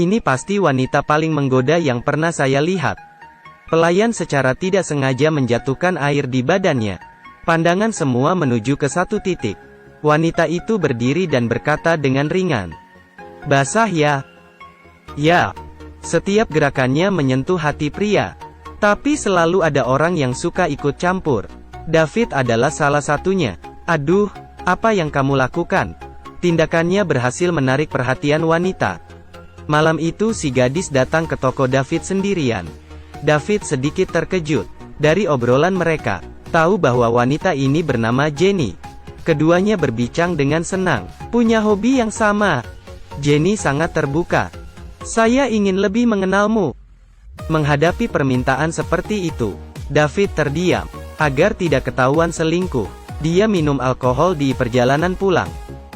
Ini pasti wanita paling menggoda yang pernah saya lihat. Pelayan secara tidak sengaja menjatuhkan air di badannya. Pandangan semua menuju ke satu titik. Wanita itu berdiri dan berkata dengan ringan, "Basah ya?" Ya, setiap gerakannya menyentuh hati pria. Tapi selalu ada orang yang suka ikut campur. David adalah salah satunya. "Aduh, apa yang kamu lakukan?" Tindakannya berhasil menarik perhatian wanita. Malam itu si gadis datang ke toko David sendirian. David sedikit terkejut dari obrolan mereka. Tahu bahwa wanita ini bernama Jenny. Keduanya berbincang dengan senang. Punya hobi yang sama. Jenny sangat terbuka. "Saya ingin lebih mengenalmu." Menghadapi permintaan seperti itu, David terdiam. Agar tidak ketahuan selingkuh, dia minum alkohol di perjalanan pulang.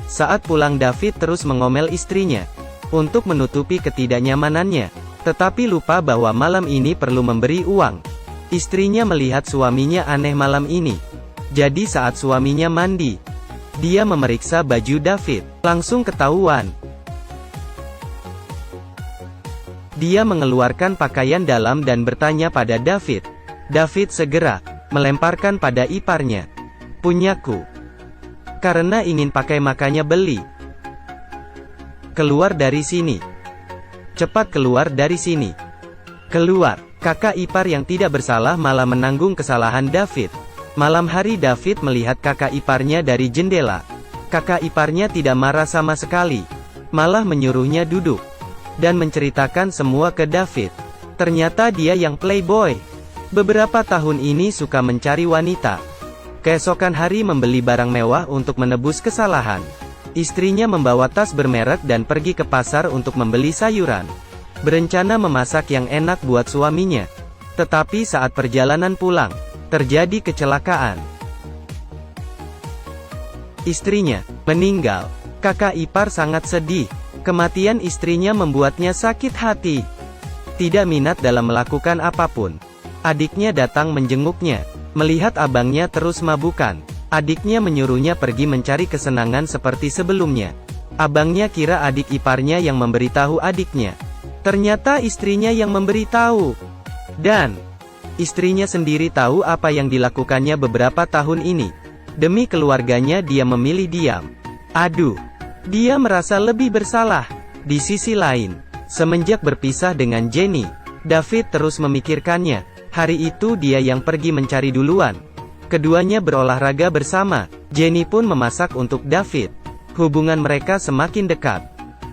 Saat pulang David terus mengomel istrinya untuk menutupi ketidaknyamanannya, tetapi lupa bahwa malam ini perlu memberi uang. Istrinya melihat suaminya aneh malam ini. Jadi saat suaminya mandi, dia memeriksa baju David. Langsung ketahuan. Dia mengeluarkan pakaian dalam dan bertanya pada David. David segera melemparkan pada iparnya. "Punyaku. Karena ingin pakai makanya beli. Keluar dari sini. Cepat keluar dari sini. Keluar." Kakak ipar yang tidak bersalah malah menanggung kesalahan David. Malam hari David melihat kakak iparnya dari jendela. Kakak iparnya tidak marah sama sekali. Malah menyuruhnya duduk dan menceritakan semua ke David. Ternyata dia yang playboy. Beberapa tahun ini suka mencari wanita. Keesokan hari membeli barang mewah untuk menebus kesalahan. Istrinya membawa tas bermerek dan pergi ke pasar untuk membeli sayuran. Berencana memasak yang enak buat suaminya. Tetapi saat perjalanan pulang, terjadi kecelakaan. Istrinya meninggal. Kakak ipar sangat sedih. Kematian istrinya membuatnya sakit hati. Tidak minat dalam melakukan apapun. Adiknya datang menjenguknya. Melihat abangnya terus mabukan, adiknya menyuruhnya pergi mencari kesenangan seperti sebelumnya. Abangnya kira adik iparnya yang memberitahu adiknya. Ternyata istrinya yang memberitahu. Dan istrinya sendiri tahu apa yang dilakukannya beberapa tahun ini. Demi keluarganya dia memilih diam. Aduh, dia merasa lebih bersalah. Di sisi lain, semenjak berpisah dengan Jenny, David terus memikirkannya. Hari itu dia yang pergi mencari duluan. Keduanya berolahraga bersama. Jenny pun memasak untuk David. Hubungan mereka semakin dekat.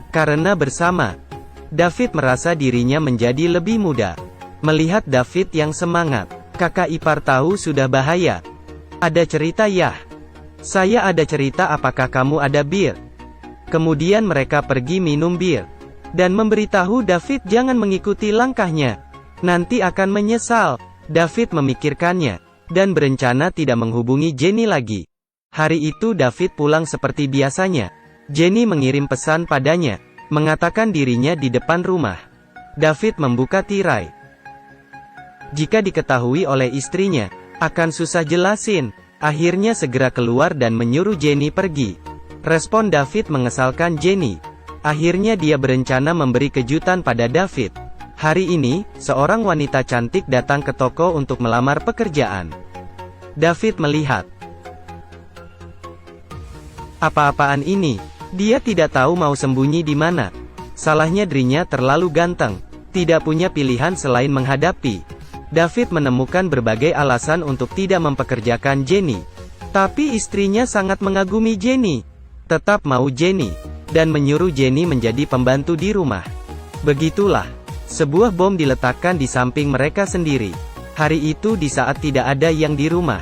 Karena bersama, David merasa dirinya menjadi lebih muda. Melihat David yang semangat, kakak ipar tahu sudah bahaya. "Ada cerita ya?" "Saya ada cerita. Apakah kamu ada bir?" Kemudian mereka pergi minum bir. Dan memberitahu David jangan mengikuti langkahnya. Nanti akan menyesal. David memikirkannya. Dan berencana tidak menghubungi Jenny lagi. Hari itu David pulang seperti biasanya. Jenny mengirim pesan padanya. Mengatakan dirinya di depan rumah. David membuka tirai. Jika diketahui oleh istrinya, akan susah jelasin. Akhirnya segera keluar dan menyuruh Jenny pergi. Respon David mengesalkan Jenny. Akhirnya dia berencana memberi kejutan pada David. Hari ini, seorang wanita cantik datang ke toko untuk melamar pekerjaan. David melihat. Apa-apaan ini? Dia tidak tahu mau sembunyi di mana. Salahnya dirinya terlalu ganteng. Tidak punya pilihan selain menghadapi. David menemukan berbagai alasan untuk tidak mempekerjakan Jenny. Tapi istrinya sangat mengagumi Jenny. Tetap mau Jenny. Dan menyuruh Jenny menjadi pembantu di rumah. Begitulah. Sebuah bom diletakkan di samping mereka sendiri. Hari itu di saat tidak ada yang di rumah.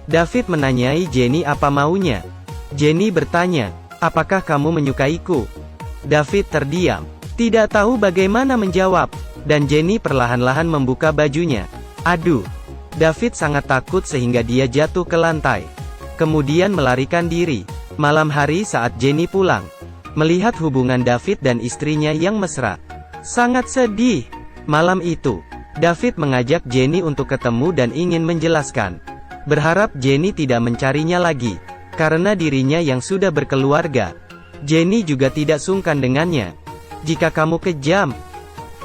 David menanyai Jenny apa maunya. Jenny bertanya, "Apakah kamu menyukaiku?" David terdiam. Tidak tahu bagaimana menjawab. Dan Jenny perlahan-lahan membuka bajunya. Aduh. David sangat takut sehingga dia jatuh ke lantai. Kemudian melarikan diri. Malam hari saat Jenny pulang, melihat hubungan David dan istrinya yang mesra, sangat sedih. Malam itu, David mengajak Jenny untuk ketemu dan ingin menjelaskan. Berharap Jenny tidak mencarinya lagi. Karena dirinya yang sudah berkeluarga. Jenny juga tidak sungkan dengannya. Jika kamu kejam,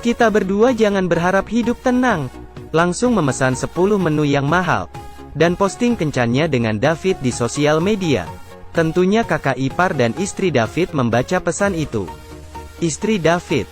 kita berdua jangan berharap hidup tenang. Langsung memesan 10 menu yang mahal, dan posting kencannya dengan David di sosial media. Tentunya kakak ipar dan istri David membaca pesan itu. Istri David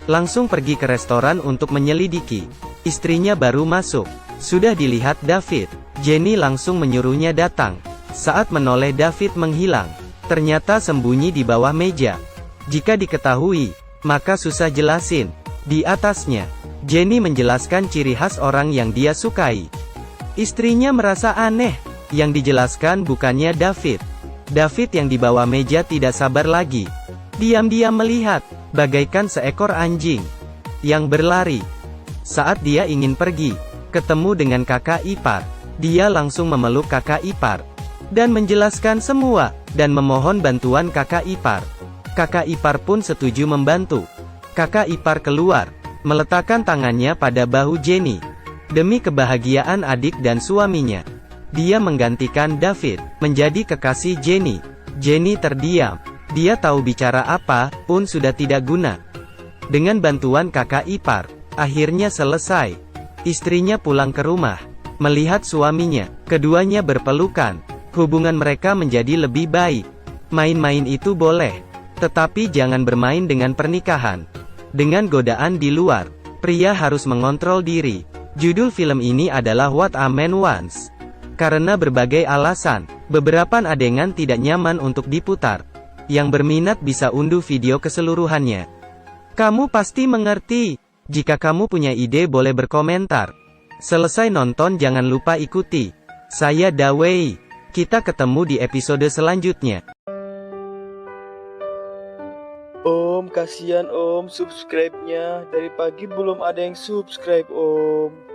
langsung pergi ke restoran untuk menyelidiki. Istrinya baru masuk. Sudah dilihat David, Jenny langsung menyuruhnya datang. Saat menoleh David menghilang. Ternyata sembunyi di bawah meja. Jika diketahui, maka susah jelasin. Di atasnya, Jenny menjelaskan ciri khas orang yang dia sukai. Istrinya merasa aneh. Yang dijelaskan bukannya David. David yang di bawah meja tidak sabar lagi. Diam-diam melihat, bagaikan seekor anjing yang berlari. Saat dia ingin pergi, ketemu dengan kakak ipar, dia langsung memeluk kakak ipar, dan menjelaskan semua, dan memohon bantuan kakak ipar. Kakak ipar pun setuju membantu. Kakak ipar keluar, meletakkan tangannya pada bahu Jenny. Demi kebahagiaan adik dan suaminya, dia menggantikan David menjadi kekasih Jenny. Jenny terdiam. Dia tahu bicara apa pun sudah tidak guna. Dengan bantuan kakak ipar, akhirnya selesai. Istrinya pulang ke rumah, melihat suaminya. Keduanya berpelukan. Hubungan mereka menjadi lebih baik. Main-main itu boleh, tetapi jangan bermain dengan pernikahan. Dengan godaan di luar, pria harus mengontrol diri. Judul film ini adalah What a Man Wants. Karena berbagai alasan, beberapa adegan tidak nyaman untuk diputar. Yang berminat bisa unduh video keseluruhannya. Kamu pasti mengerti. Jika kamu punya ide boleh berkomentar. Selesai nonton jangan lupa ikuti. Saya Dawei. Kita ketemu di episode selanjutnya. Om, kasihan Om, subscribe-nya. Dari pagi belum ada yang subscribe Om.